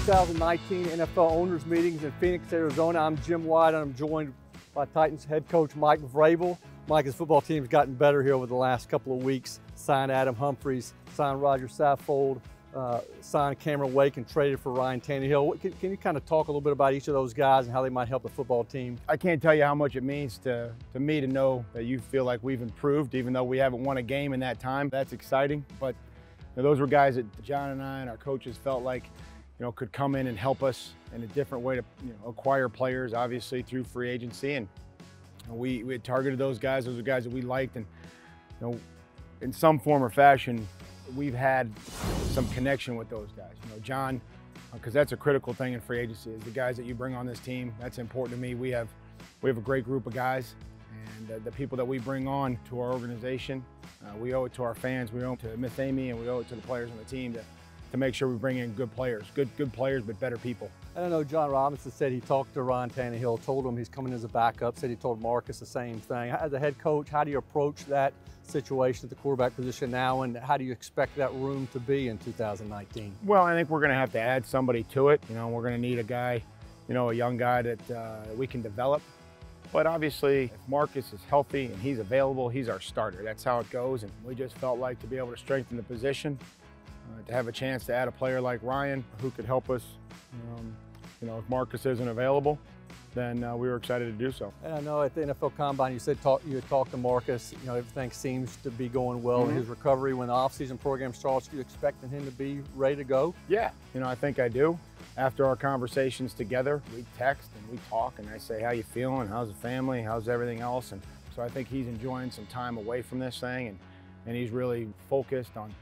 2019 NFL Owners Meetings in Phoenix, Arizona. I'm Jim Wyatt, and I'm joined by Titans head coach Mike Vrabel. Mike's football team's gotten better here over the last couple of weeks. Signed Adam Humphries, signed Roger Saffold, signed Cameron Wake, and traded for Ryan Tannehill. Can you kind of talk a little bit about each of those guys and how they might help the football team? I can't tell you how much it means to me to know that you feel like we've improved, even though we haven't won a game in that time. That's exciting, but those were guys that John and I and our coaches felt like could come in and help us in a different way to acquire players, obviously through free agency. And we had targeted those guys. Those are guys that we liked, and in some form or fashion, we've had some connection with those guys. John, because that's a critical thing in free agency, is the guys that you bring on this team. That's important to me. We have a great group of guys, and the people that we bring on to our organization, we owe it to our fans, we owe it to Miss Amy, and we owe it to the players on the team to make sure we bring in good players, good players, but better people. I don't know, John Robinson said he talked to Ryan Tannehill, told him he's coming as a backup, said he told Marcus the same thing. As a head coach, how do you approach that situation at the quarterback position now, and how do you expect that room to be in 2019? Well, I think we're going to have to add somebody to it. We're going to need a guy, a young guy that we can develop. But obviously, if Marcus is healthy and he's available, he's our starter. That's how it goes, and we just felt like to be able to strengthen the position, to have a chance to add a player like Ryan who could help us, if Marcus isn't available, then we were excited to do so. And I know at the NFL Combine you said you had talked to Marcus, everything seems to be going well in his recovery. When the offseason program starts, you expecting him to be ready to go? Yeah, I think I do. After our conversations together, we text and we talk, and I say, how you feeling? How's the family? How's everything else? And so I think he's enjoying some time away from this thing, and he's really focused on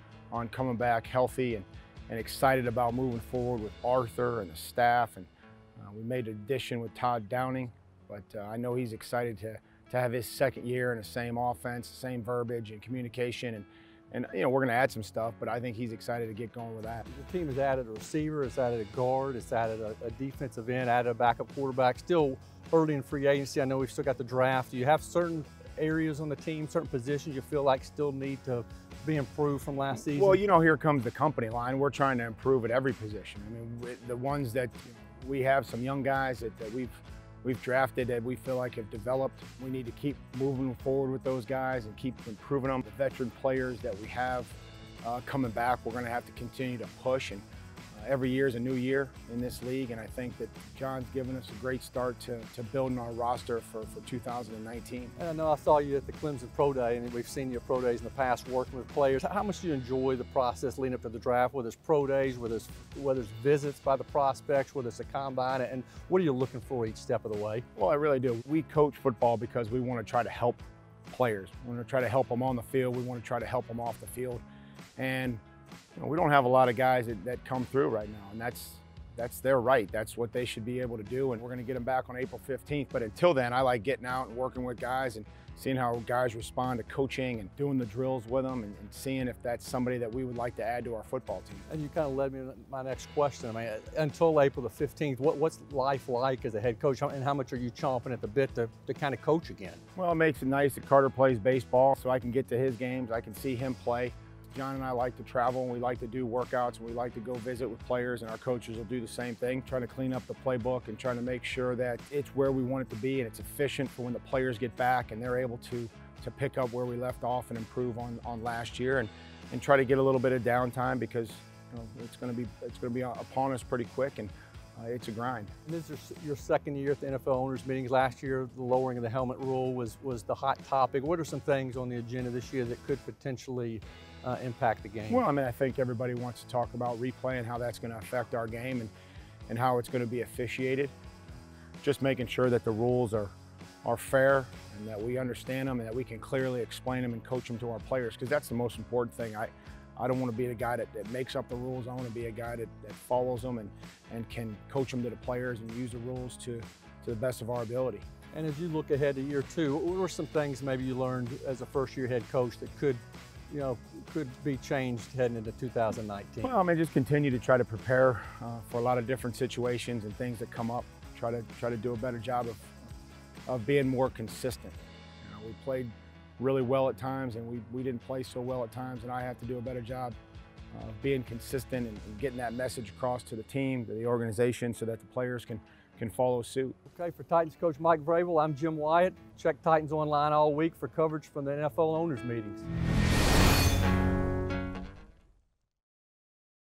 coming back healthy and excited about moving forward with Arthur and the staff. And we made an addition with Todd Downing, but I know he's excited to have his second year in the same offense, the same verbiage and communication. And we're going to add some stuff, but I think he's excited to get going with that. The team has added a receiver, it's added a guard, it's added a defensive end, added a backup quarterback. Still early in free agency. I know we've still got the draft. Do you have certain areas on the team, certain positions you feel like still need to be improved from last season? Well, here comes the company line. We're trying to improve at every position. I mean, the ones that we have some young guys that we've drafted that we feel like have developed. We need to keep moving forward with those guys and keep improving them. The veteran players that we have coming back, we're going to have to continue to push. And every year is a new year in this league, and I think that John's given us a great start to building our roster for 2019. And I know I saw you at the Clemson Pro Day, and we've seen you at Pro Days in the past working with players. How much do you enjoy the process leading up to the draft, whether it's Pro Days, whether it's visits by the prospects, whether it's a combine, and what are you looking for each step of the way? Well, I really do. We coach football because we want to try to help players. We want to try to help them on the field. We want to try to help them off the field. And we don't have a lot of guys that come through right now, and that's their right. That's what they should be able to do, and we're going to get them back on April 15th. But until then, I like getting out and working with guys and seeing how guys respond to coaching and doing the drills with them and seeing if that's somebody that we would like to add to our football team. And you kind of led me to my next question. I mean, until April the 15th, what's life like as a head coach, and how much are you chomping at the bit to kind of coach again? Well, it makes it nice that Carter plays baseball, so I can get to his games. I can see him play. John and I like to travel, and we like to do workouts, and we like to go visit with players, and our coaches will do the same thing, trying to clean up the playbook and trying to make sure that it's where we want it to be and it's efficient for when the players get back and they're able to pick up where we left off and improve on last year, and try to get a little bit of downtime because it's going to be upon us pretty quick, and it's a grind. This is your second year at the NFL Owners Meetings. Last year, the lowering of the helmet rule was the hot topic. What are some things on the agenda this year that could potentially impact the game? Well, I mean, I think everybody wants to talk about replay and how that's going to affect our game and how it's going to be officiated. Just making sure that the rules are fair and that we understand them and that we can clearly explain them and coach them to our players, because that's the most important thing. I don't want to be the guy that makes up the rules. I want to be a guy that follows them and can coach them to the players and use the rules to the best of our ability. And as you look ahead to year two, what were some things maybe you learned as a first-year head coach that could be changed heading into 2019? Well, I mean, just continue to try to prepare for a lot of different situations and things that come up. Try to do a better job of being more consistent. We played really well at times, and we didn't play so well at times, and I have to do a better job being consistent and getting that message across to the team, to the organization, so that the players can follow suit. Okay, for Titans coach Mike Vrabel, I'm Jim Wyatt. Check Titans Online all week for coverage from the NFL owners meetings.